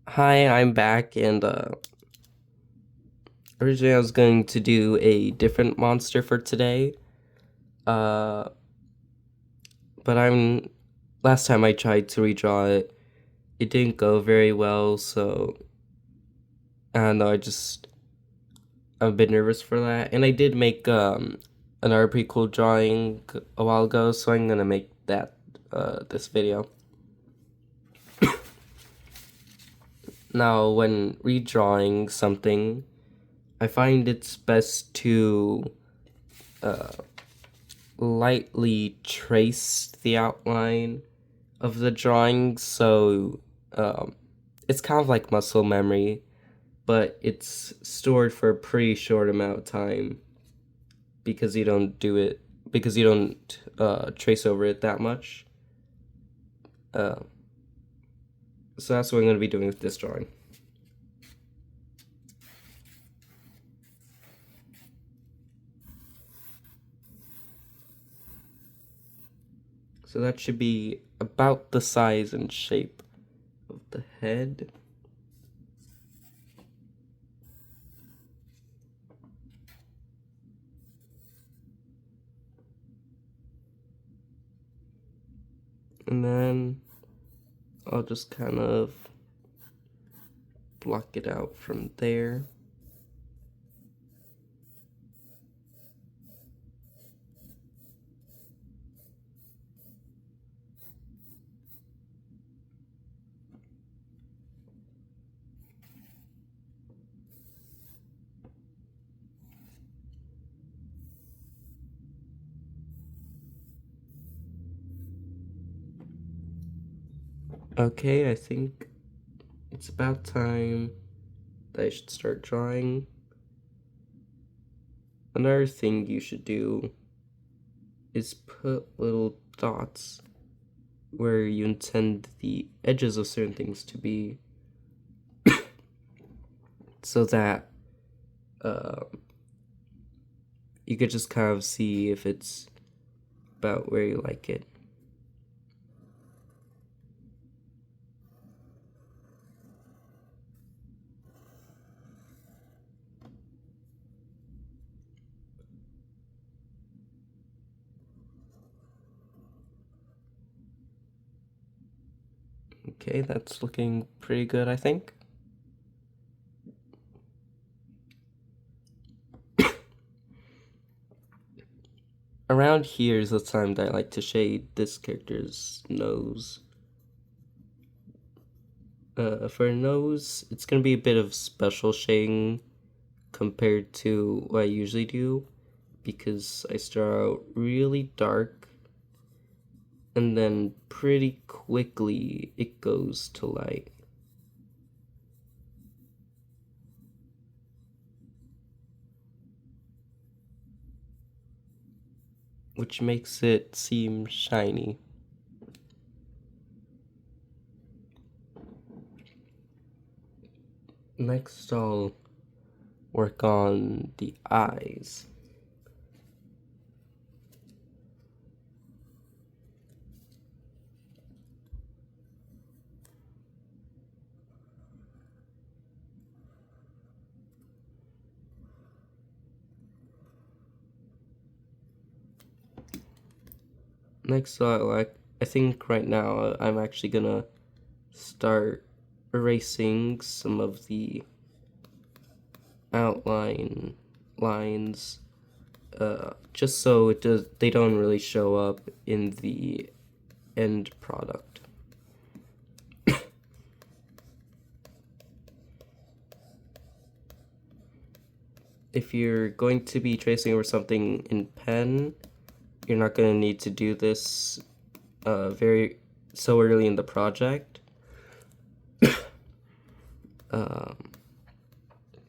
Hi, I'm back, and originally I was going to do a different monster for today, uh, but last time I tried to redraw it, it didn't go very well, so I don't know, I'm a bit nervous for that, and I did make, another pretty cool drawing a while ago, so I'm gonna make that, this video. Now, when redrawing something, I find it's best to, uh, lightly trace the outline of the drawing, so it's kind of like muscle memory, but it's stored for a pretty short amount of time because you don't trace over it that much. Uh, so that's what I'm going to be doing with this drawing. So that should be about the size and shape of the head. And then I'll just kind of block it out from there. Okay, I think it's about time that I should start drawing. Another thing you should do is put little dots where you intend the edges of certain things to be so that uh, you could just kind of see if it's about where you like it. Okay, that's looking pretty good, I think. Around here is the time that I like to shade this character's nose. For a nose, it's gonna be a bit of special shading compared to what I usually do because I start out really dark and then pretty quickly it goes to light. Which makes it seem shiny. Next, I'll work on the eyes. Next, I think right now I'm actually gonna start erasing some of the outline lines, just so they don't really show up in the end product. If you're going to be tracing over something in pen, you're not going to need to do this very so early in the project, um,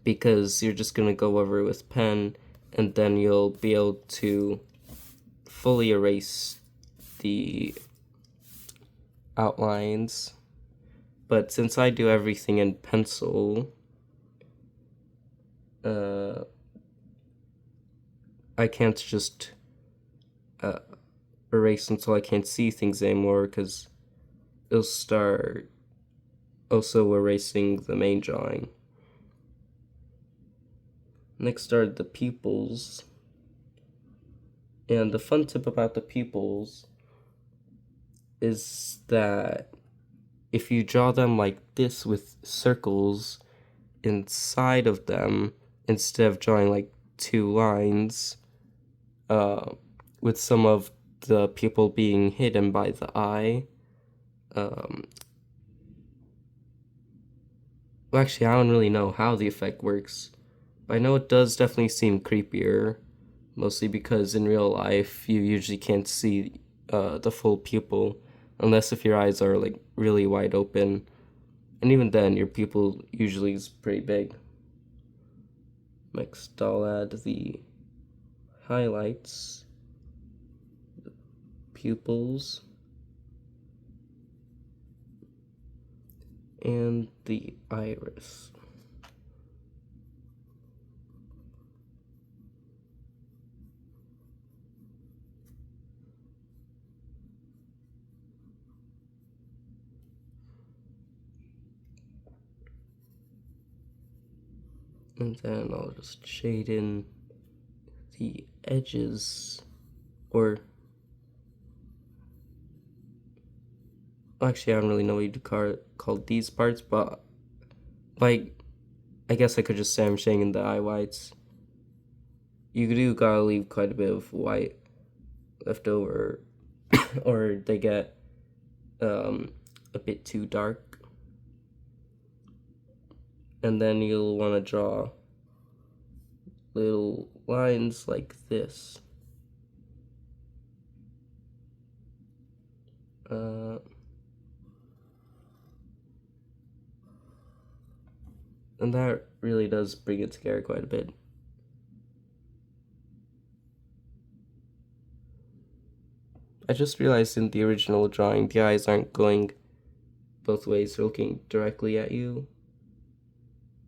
because you're just going to go over it with pen, and then you'll be able to fully erase the outlines. But since I do everything in pencil, uh, I can't just uh, erase until I can't see things anymore because it'll start also erasing the main drawing. Next are the pupils. And the fun tip about the pupils is that if you draw them like this with circles inside of them, instead of drawing like two lines, with some of the pupil being hidden by the eye, well, actually, I don't really know how the effect works, but I know it does definitely seem creepier, mostly because in real life you usually can't see the full pupil unless if your eyes are like really wide open, and even then your pupil usually is pretty big. Next I'll add the highlights, the pupils, and the iris. And then I'll just shade in the edges, or actually I don't really know what you call these parts, but like I guess I could just say I'm shading in the eye whites. You do gotta leave quite a bit of white left over or they get a bit too dark. And then you'll want to draw little lines like this. And that really does bring it together quite a bit. I just realized in the original drawing the eyes aren't going both ways, they're looking directly at you.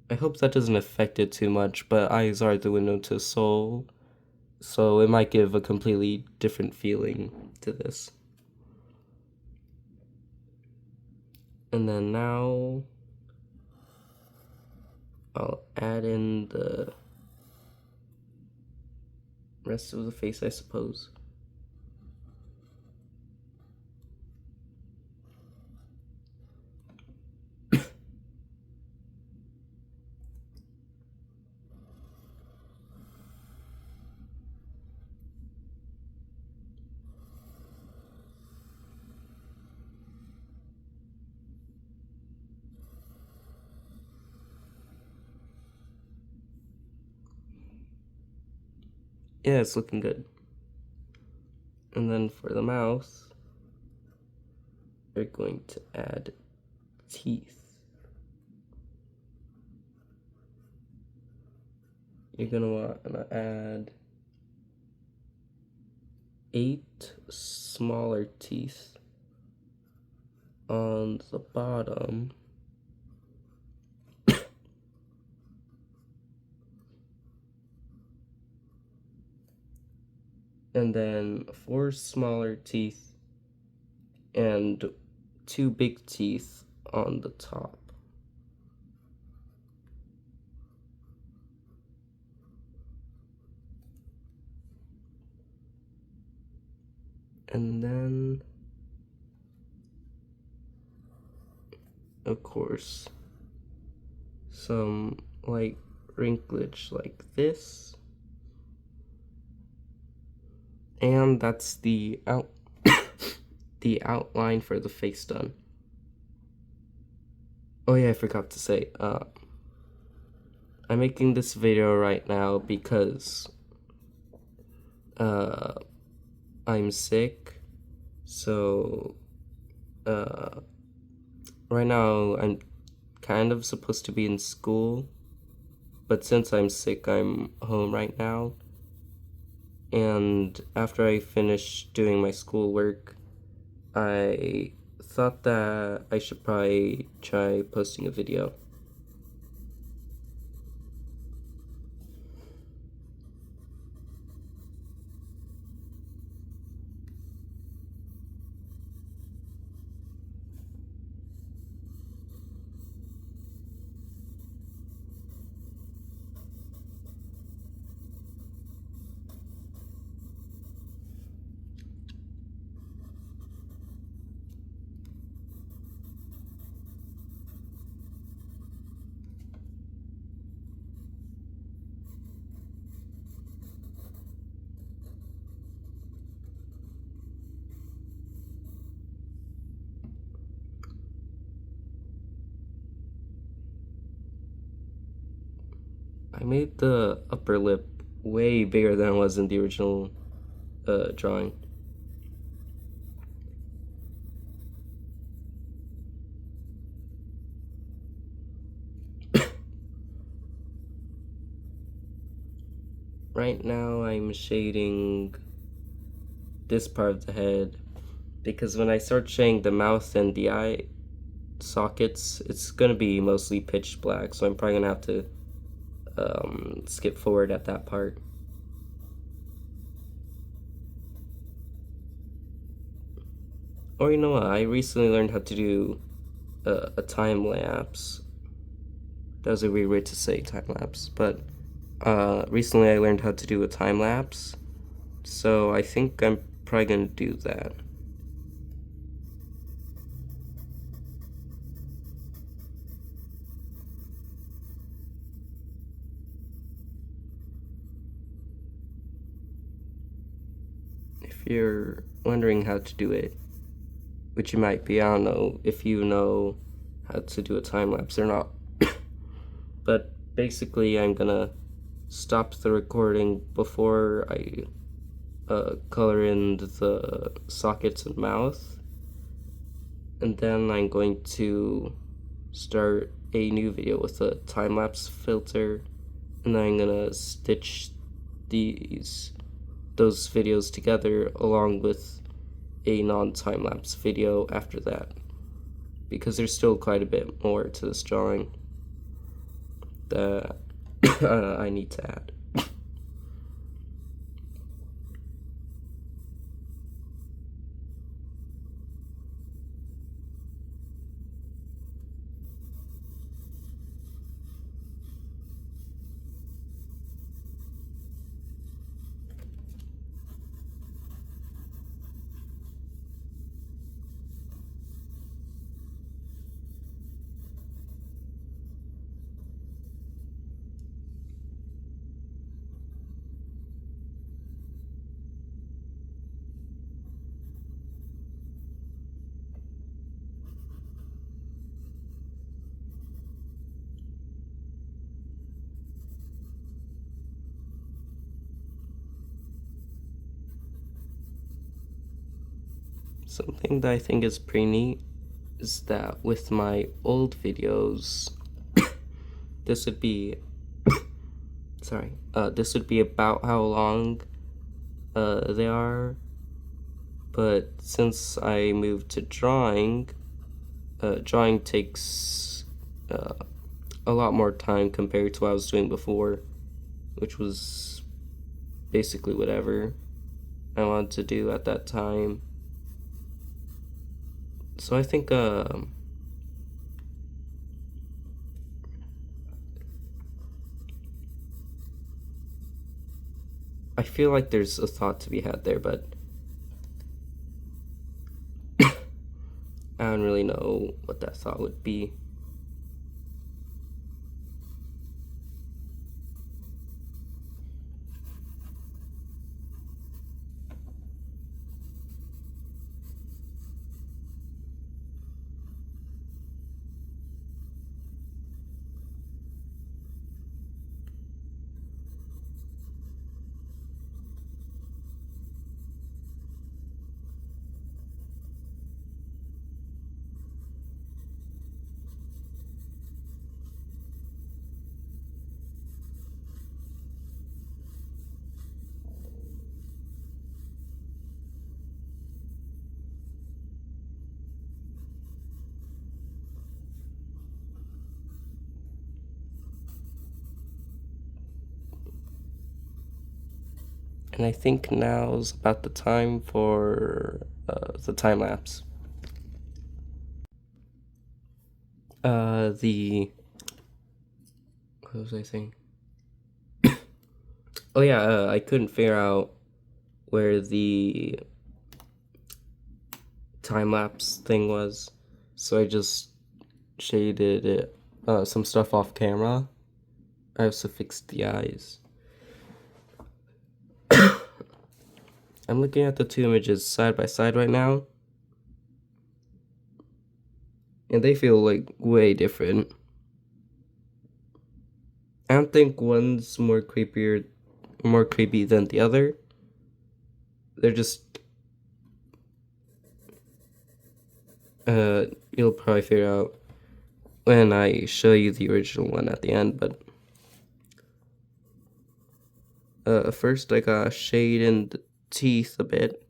I hope that doesn't affect it too much, but eyes are the window to soul, so it might give a completely different feeling to this. And then now I'll add in the rest of the face, I suppose. Yeah, it's looking good. And then for the mouth, we're going to add teeth. You're gonna want to add 8 smaller teeth on the bottom. And then 4 smaller teeth and 2 big teeth on the top. And then, of course, some light wrinklage like this. And that's the the outline for the face done. Oh yeah, I forgot to say, I'm making this video right now because I'm sick, so right now I'm kind of supposed to be in school, but since I'm sick I'm home right now, and after I finish doing my schoolwork I thought that I should probably try posting a video. I made the upper lip way bigger than it was in the original drawing. Right now I'm shading this part of the head because when I start shading the mouth and the eye sockets, it's gonna be mostly pitch black, so I'm probably gonna have to skip forward at that part. Or you know what, I recently learned how to do a time lapse. That was a weird way to say time lapse, but recently I learned how to do a time lapse, so I think I'm probably gonna do that. If you're wondering how to do it, which you might be, I don't know if you know how to do a time lapse or not. But basically, I'm gonna stop the recording before I color in the sockets and mouth, and then I'm going to start a new video with a time lapse filter, and then I'm gonna stitch those videos together along with a non-time lapse video after that, because there's still quite a bit more to this drawing that I need to add. Something that I think is pretty neat is that with my old videos, this would be this would be about how long they are, but since I moved to drawing, drawing takes a lot more time compared to what I was doing before, which was basically whatever I wanted to do at that time. So I think I feel like there's a thought to be had there, but I don't really know what that thought would be. And I think now's about the time for the time lapse. What was I saying? Oh yeah, I couldn't figure out where the time lapse thing was, so I just shaded it, some stuff off camera. I also fixed the eyes. I'm looking at the two images side by side right now, and they feel like way different. I don't think one's more creepy than the other. They're just you'll probably figure out when I show you the original one at the end, but first I got shade in the teeth a bit.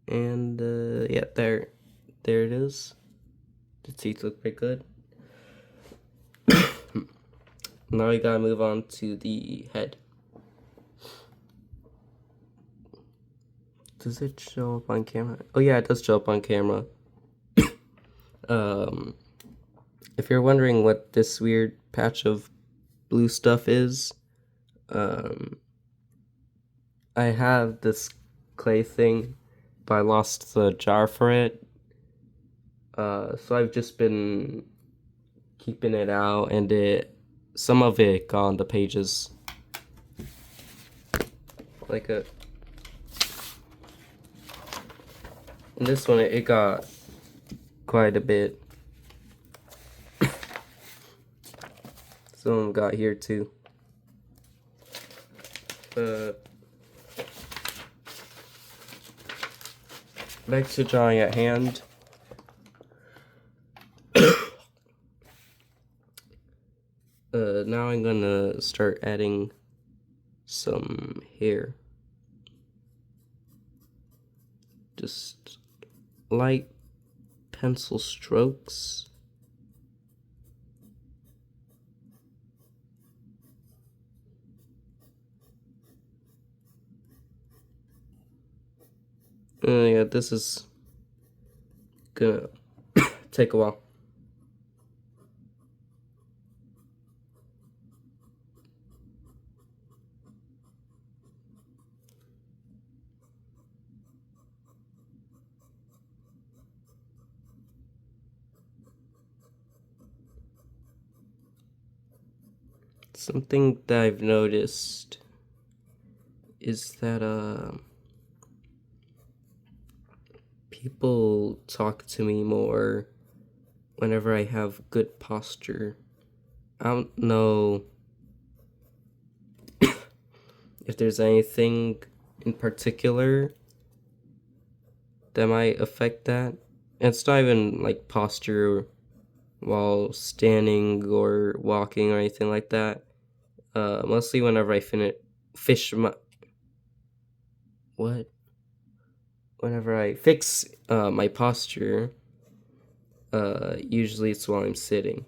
And yeah, there it is. The teeth look pretty good. Now we gotta move on to the head. Does it show up on camera? Oh yeah, it does show up on camera. Um, if you're wondering what this weird patch of blue stuff is, um, I have this clay thing, but I lost the jar for it. So I've just been keeping it out, and some of it got on the pages. Like in this one, it got quite a bit. Some of them got here too. Back to drawing at hand. Now I'm gonna start adding some hair. Just light pencil strokes. Yeah, this is gonna take a while. Something that I've noticed is that people talk to me more whenever I have good posture. I don't know if there's anything in particular that might affect that. And it's not even like posture while standing or walking or anything like that. Mostly whenever I fish my what? Whenever I fix my posture, usually it's while I'm sitting.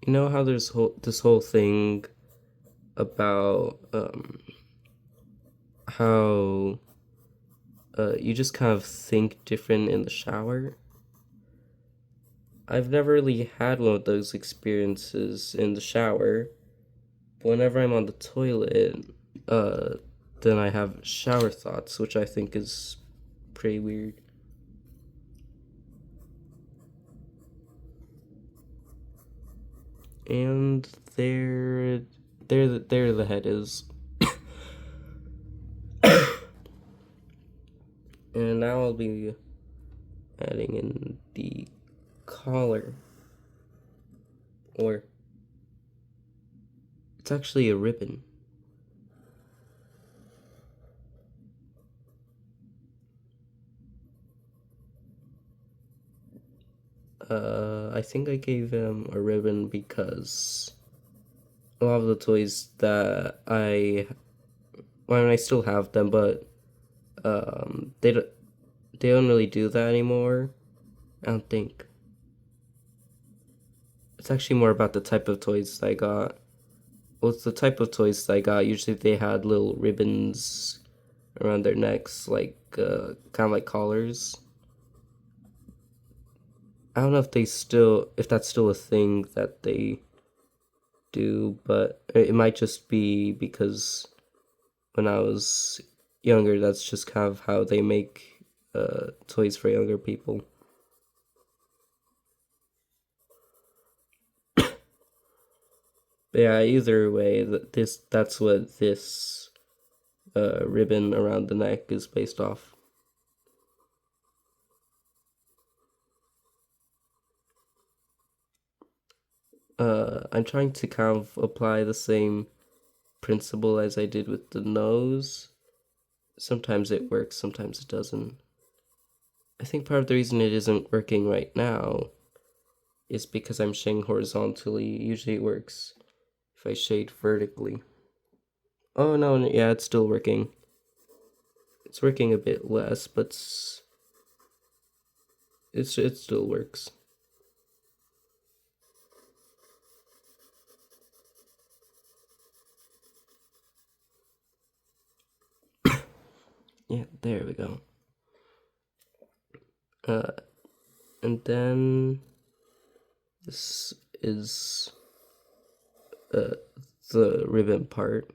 You know how there's this whole thing about how you just kind of think different in the shower? I've never really had one of those experiences in the shower, but whenever I'm on the toilet, uh, then I have shower thoughts, which I think is pretty weird. And there the head is. And now I'll be adding in the collar. Or it's actually a ribbon. I think I gave him a ribbon because a lot of the toys that well, I still have them, but they don't really do that anymore. I don't think. It's actually more about the type of toys I got. Well, it's the type of toys I got. Usually they had little ribbons around their necks, like kind of like collars. I don't know if that's still a thing that they do, but it might just be because when I was younger, that's just kind of how they make toys for younger people. But yeah, either way, that's what this ribbon around the neck is based off. I'm trying to kind of apply the same principle as I did with the nose. Sometimes it works, sometimes it doesn't. I think part of the reason it isn't working right now is because I'm shading horizontally. Usually it works if I shade vertically. Oh no, yeah, it's still working. It's working a bit less, but it still works. Yeah, there we go. And then this is the ribbon part.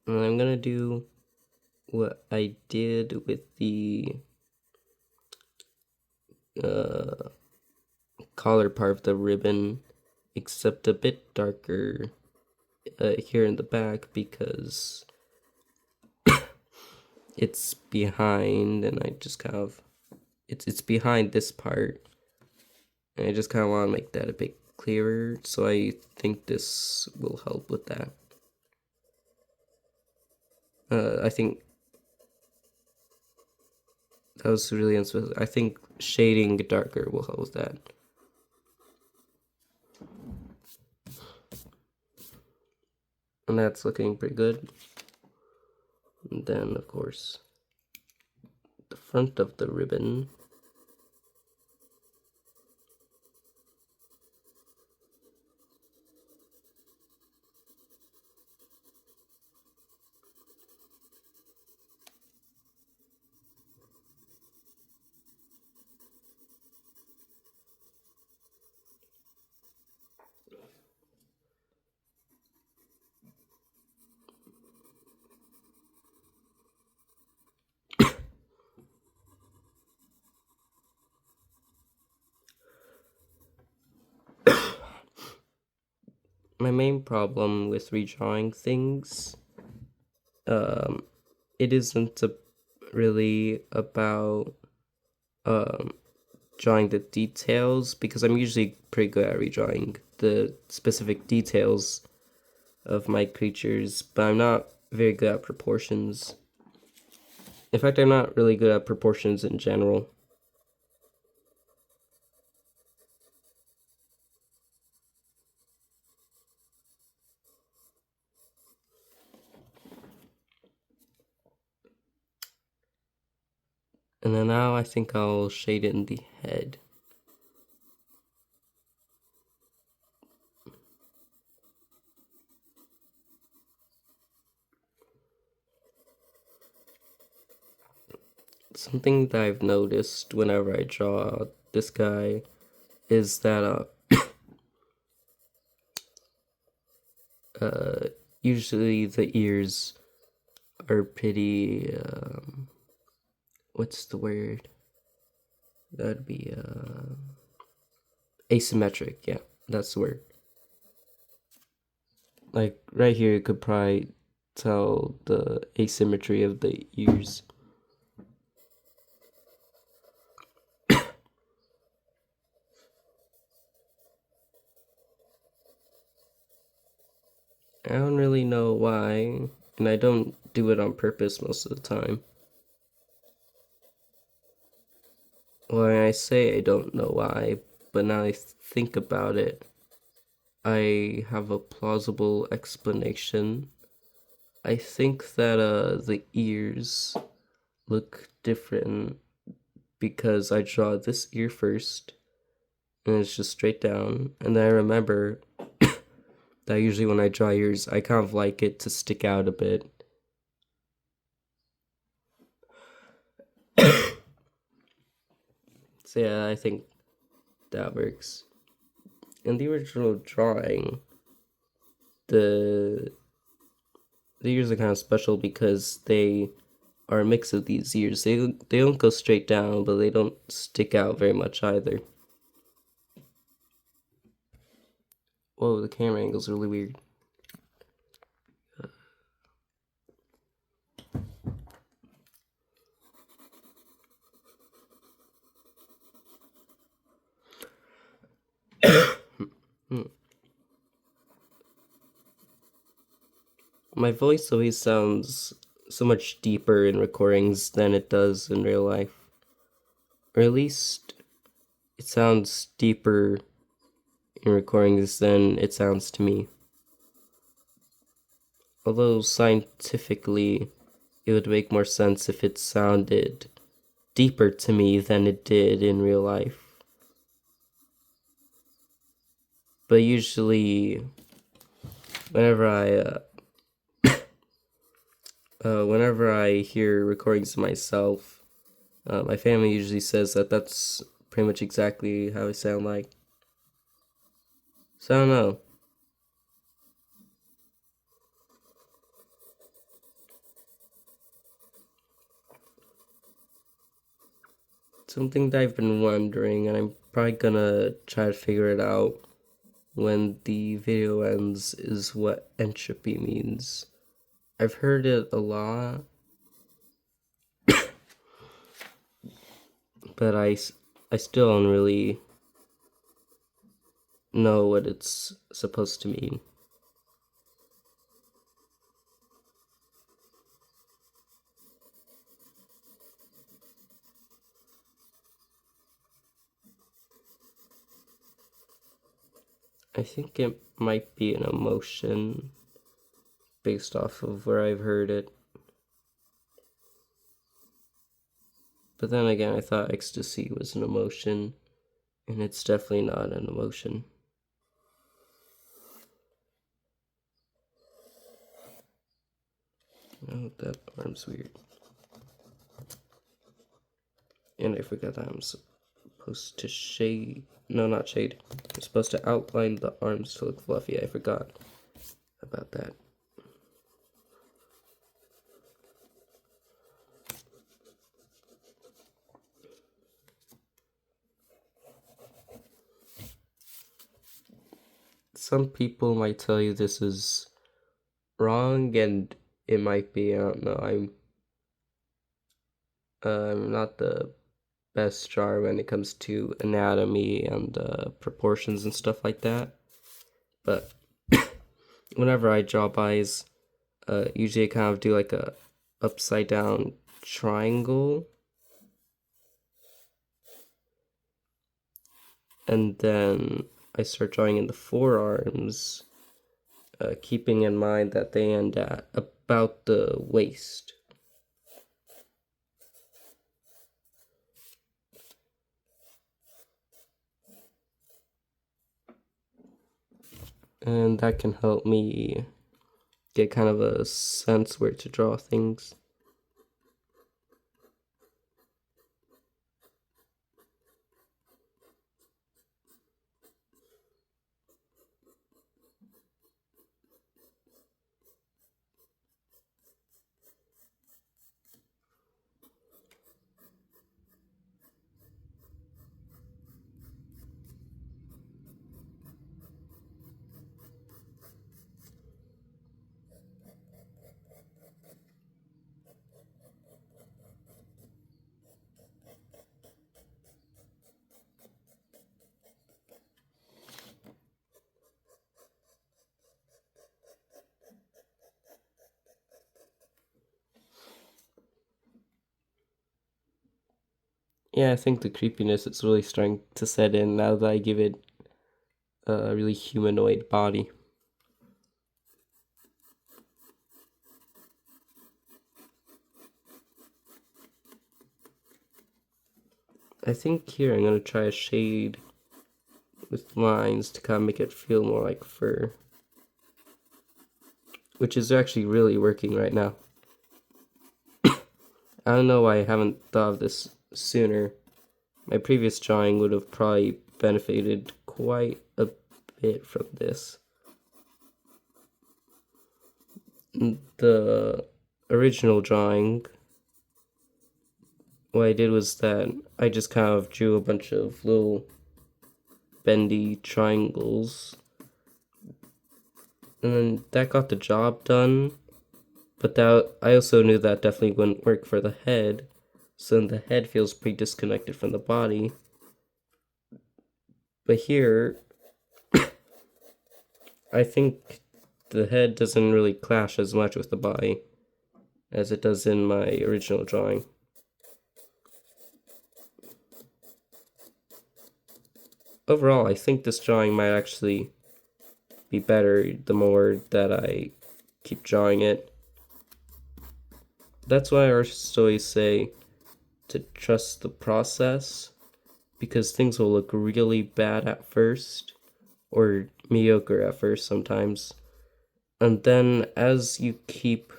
And I'm gonna do what I did with the collar part of the ribbon, except a bit darker here in the back because it's behind, and I just kind of it's behind this part, and I just kind of want to make that a bit clearer. So I think this will help with that. I think that was really unspecific. I think shading darker will help with that. And that's looking pretty good. And then, of course, the front of the ribbon. My main problem with redrawing things, it isn't really about drawing the details, because I'm usually pretty good at redrawing the specific details of my creatures, but I'm not very good at proportions. In fact, I'm not really good at proportions in general. And then now I think I'll shade it in the head. Something that I've noticed whenever I draw this guy is that usually the ears are pretty what's the word? That'd be asymmetric. Yeah, that's the word. Like right here, you could probably tell the asymmetry of the ears. I don't really know why, and I don't do it on purpose most of the time. Well, I say I don't know why, but now I think about it, I have a plausible explanation. I think that the ears look different because I draw this ear first, and it's just straight down, and then I remember that usually when I draw ears, I kind of like it to stick out a bit. So yeah, I think that works. In the original drawing, the ears are kind of special because they are a mix of these ears. They don't go straight down, but they don't stick out very much either. Whoa, the camera angle's really weird. My voice always sounds so much deeper in recordings than it does in real life. Or at least it sounds deeper in recordings than it sounds to me. Although scientifically, it would make more sense if it sounded deeper to me than it did in real life. But usually, whenever I hear recordings of myself, my family usually says that that's pretty much exactly how I sound like. So I don't know. Something that I've been wondering, and I'm probably gonna try to figure it out when the video ends, is what entropy means. I've heard it a lot, but I still don't really know what it's supposed to mean. I think it might be an emotion based off of where I've heard it. But then again, I thought ecstasy was an emotion, and it's definitely not an emotion. Oh, that arm's weird. And I forgot that I'm supposed to shade. No, not shade. I'm supposed to outline the arms to look fluffy. I forgot about that. Some people might tell you this is wrong, and it might be. I don't know. I'm not the best drawer when it comes to anatomy and proportions and stuff like that. But whenever I draw eyes, usually I kind of do like a upside down triangle, and then I start drawing in the forearms, keeping in mind that they end at about the waist. And that can help me get kind of a sense where to draw things. Yeah, I think the creepiness is really starting to set in now that I give it a really humanoid body. I think here I'm gonna try a shade with lines to kind of make it feel more like fur, which is actually really working right now. I don't know why I haven't thought of this sooner. My previous drawing would have probably benefited quite a bit from this. The original drawing, what I did was that I just kind of drew a bunch of little bendy triangles, and then that got the job done. But that I also knew that definitely wouldn't work for the head, so then the head feels pretty disconnected from the body. But here, I think the head doesn't really clash as much with the body as it does in my original drawing. Overall, I think this drawing might actually be better the more that I keep drawing it. That's why artists always say to trust the process, because things will look really bad at first, or mediocre at first sometimes. And then as you keep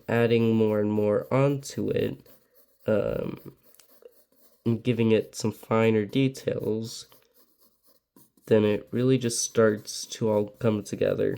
adding more and more onto it, and giving it some finer details, then it really just starts to all come together.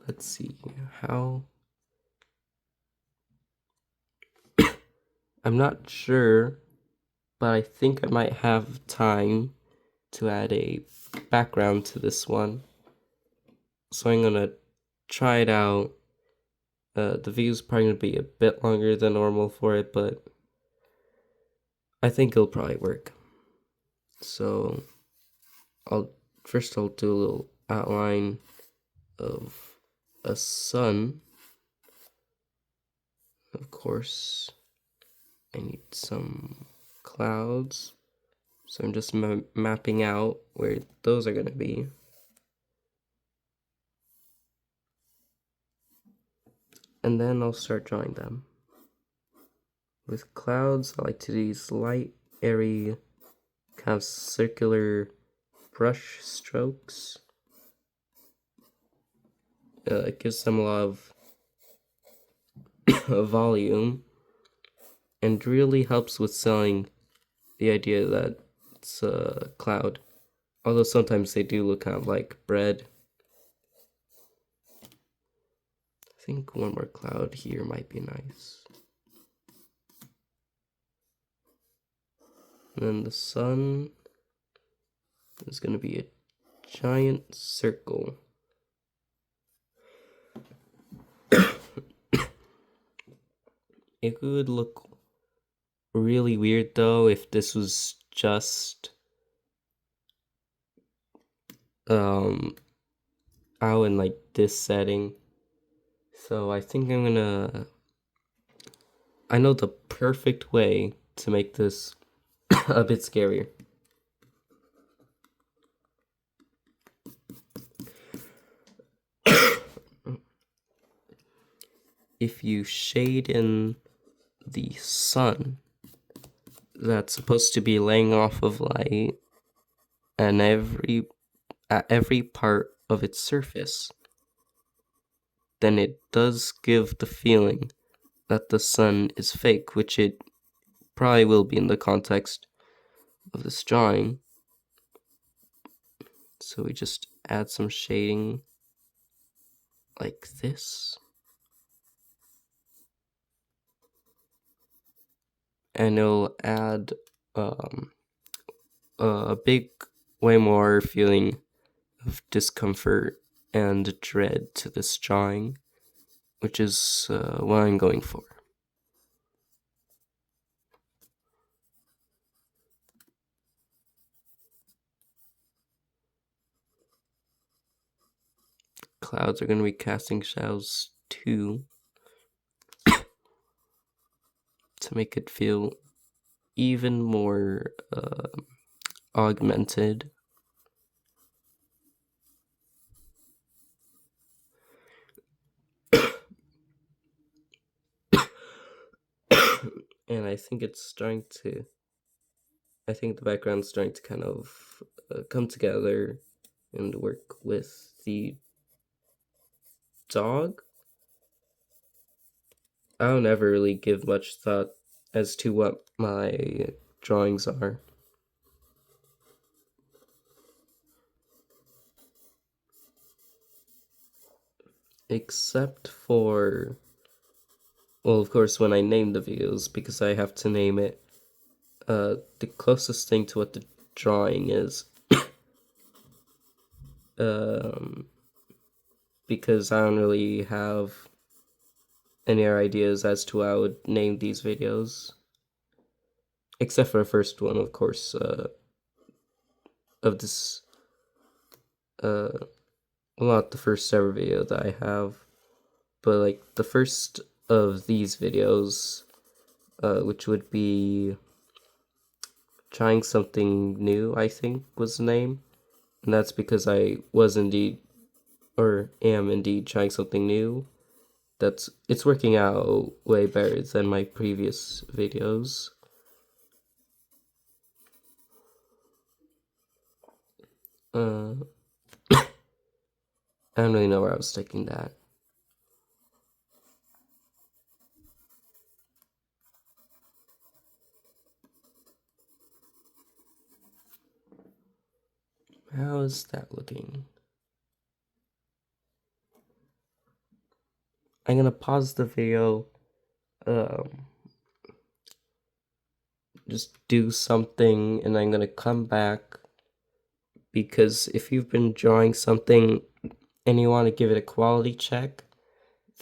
Let's see how. I'm not sure, but I think I might have time to add a background to this one. So I'm gonna try it out. The video's probably gonna be a bit longer than normal for it, but I think it'll probably work. So I'll do a little outline of a sun. Of course, I need some clouds. So I'm just mapping out where those are gonna be. And then I'll start drawing them. With clouds, I like to do these light, airy, kind of circular brush strokes. It gives them a lot of volume and really helps with selling the idea that it's a cloud. Although sometimes they do look kind of like bread. I think one more cloud here might be nice. And then the sun is going to be a giant circle. It would look really weird though if this was just out in like this setting. So I think I'm gonna I know the perfect way to make this a bit scarier. If you shade in the sun that's supposed to be laying off of light and at every part of its surface, then it does give the feeling that the sun is fake, which it probably will be in the context of this drawing. So we just add some shading like this. And it'll add a big, way more feeling of discomfort and dread to this drawing, which is what I'm going for. Clouds are going to be casting shadows too, to make it feel even more augmented. And I think it's starting to, I think the background's starting to kind of come together and work with the dog. I don't ever really give much thought as to what my drawings are. Except for, well, of course, when I name the videos, because I have to name it the closest thing to what the drawing is. Because I don't really have any ideas as to how I would name these videos. Except for the first one, of course, of this, well, not the first ever video that I have, but like the first of these videos, which would be Trying Something New, I think was the name. And that's because I was indeed, or am indeed, trying something new. It's working out way better than my previous videos. I don't really know where I was taking that. How is that looking? I'm gonna pause the video, um, just do something, and I'm gonna come back, because if you've been drawing something and you want to give it a quality check,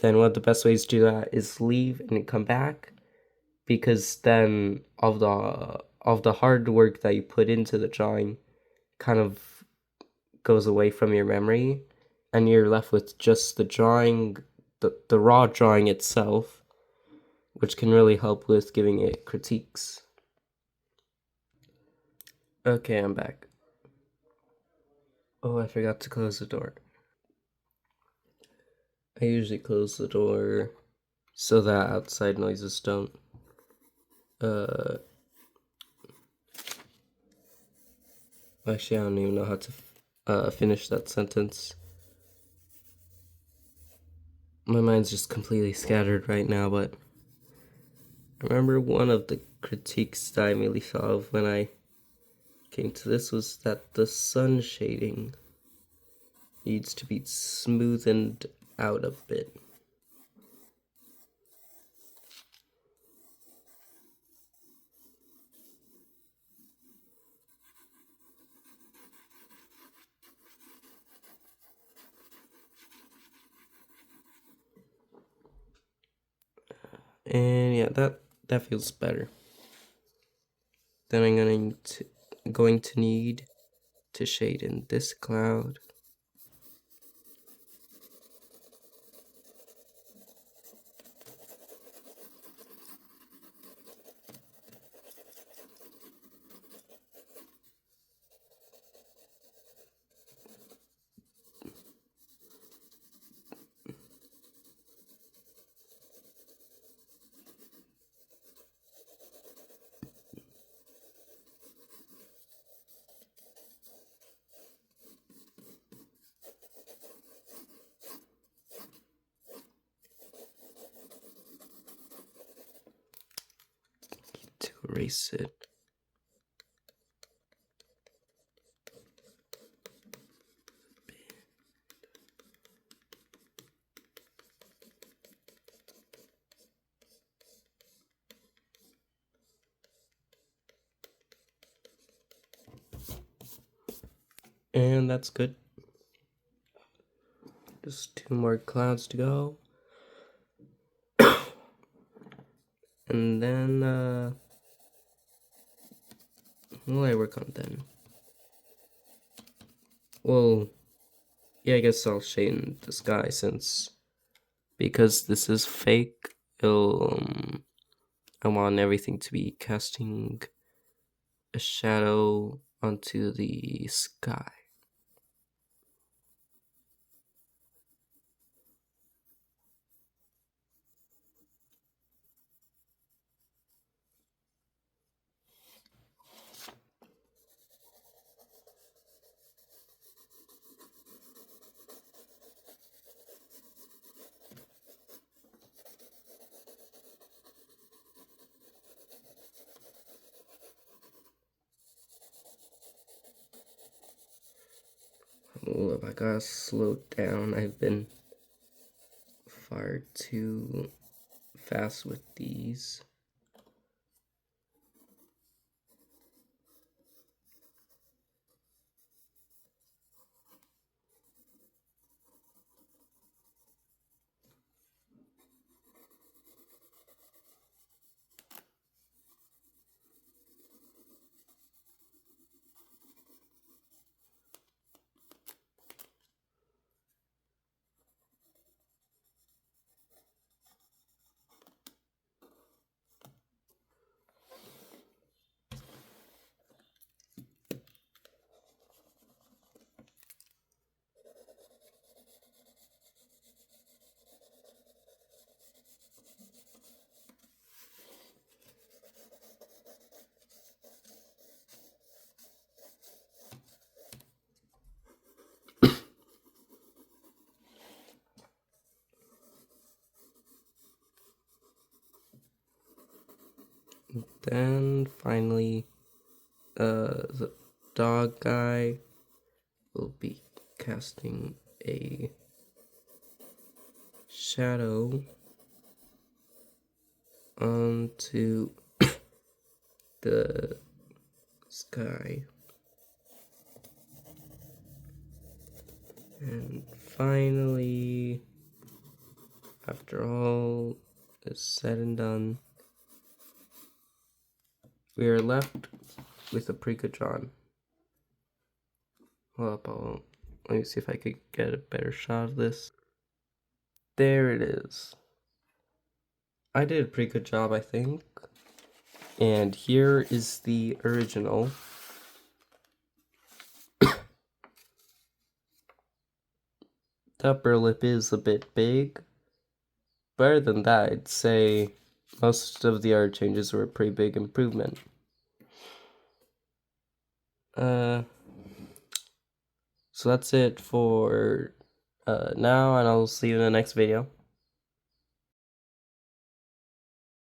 then one of the best ways to do that is leave and come back, because then of the hard work that you put into the drawing kind of goes away from your memory, and you're left with just the drawing, the raw drawing itself, which can really help with giving it critiques. Okay, I'm back. Oh, I forgot to close the door. I usually close the door so that outside noises don't actually, I don't even know how to finish that sentence. My mind's just completely scattered right now, but I remember one of the critiques that I really thought of when I came to this was that the sun shading needs to be smoothened out a bit. And yeah, that feels better. Then I'm going to need to shade in this cloud. erase it. And that's good. Just 2 more clouds to go. And then, what will I work on then? Well, yeah, I guess I'll shade the sky because this is fake, I want everything to be casting a shadow onto the sky. Oh, I gotta slow down. I've been far too fast with these. Then finally, the dog guy will be casting a shadow onto the sky. And finally, after all is said and done, we are left with a pretty good drawing. Hold up, let me see if I could get a better shot of this. There it is. I did a pretty good job, I think. And here is the original. The upper lip is a bit big. But other than that, I'd say most of the art changes were a pretty big improvement. So that's it for now, and I'll see you in the next video.